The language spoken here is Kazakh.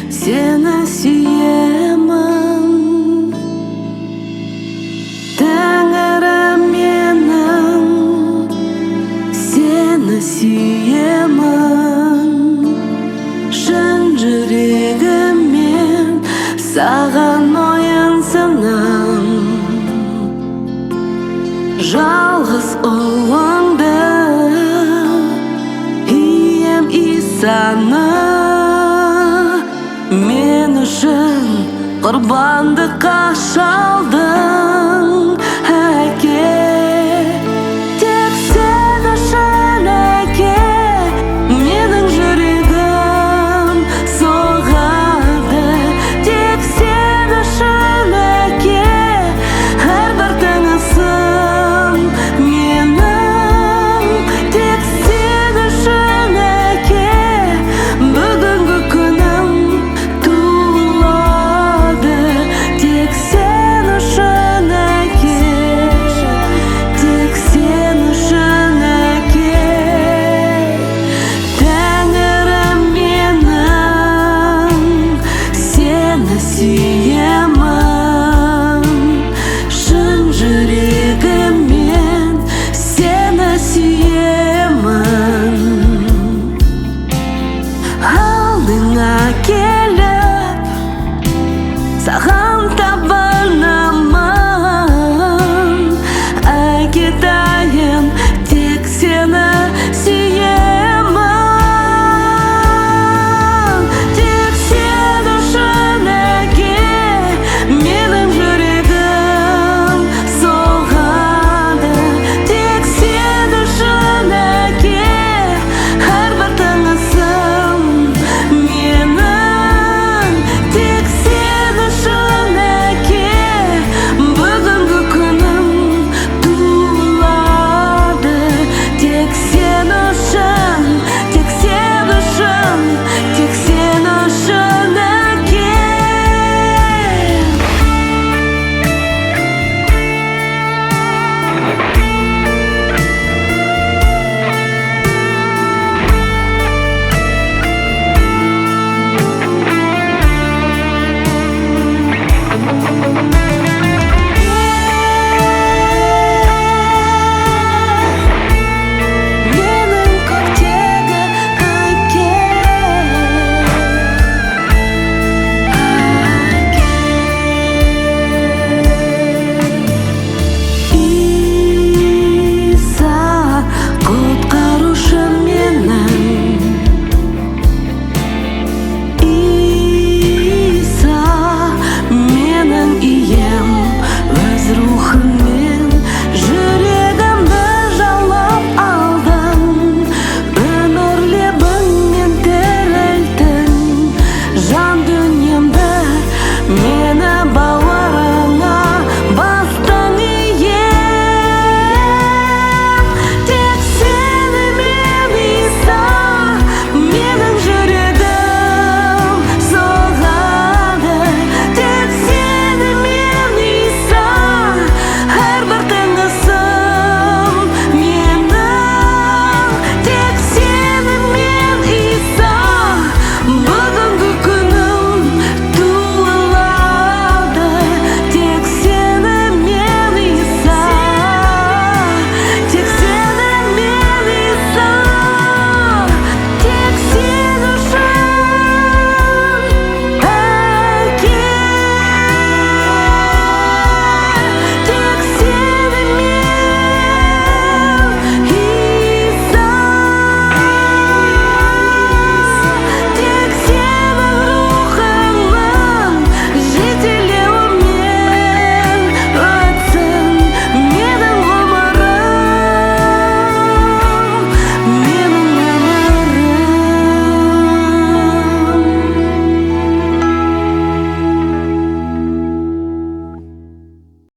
Seni suyemін, Тәңірім менің. Seni suyemін, шын жүрегіммен. Саған мойынсынам, жалғыз ұлыңды, ием Исаны. Мен үшін құрбандыққа шалдың, әке. Тек сен үшін, әке, менің жүрегім соғады. Тек сен үшін, әке, әрбір тынысым менің. Тек сен үшін, әке, бүгінгі күнім туылады. Тек сен үшін, әке, тек сен үшін, әке. Тәңірім менің, сені сүйемін, шын жүрегіммен. Сені сүйемін, алдыңа келіп, саған табынамын, әкетайын, тек сені сүйемін. Тек сен үшін, әке, менің жүрегім соғады. Тек сен үшін, әке, әрбір тынысым менің. Тек сен үшін, әке, бүгінгі күнім туылады. Тек сен үшін, тек сен үшін, тек сен үшін, әке. Менің көктегі әке, Иса, құтқарушым менің. Иса, менің ием, өз рухыңмен жүрегімді жаулап алдың. Өмір лебіңмен тірілттің жан дүниемді.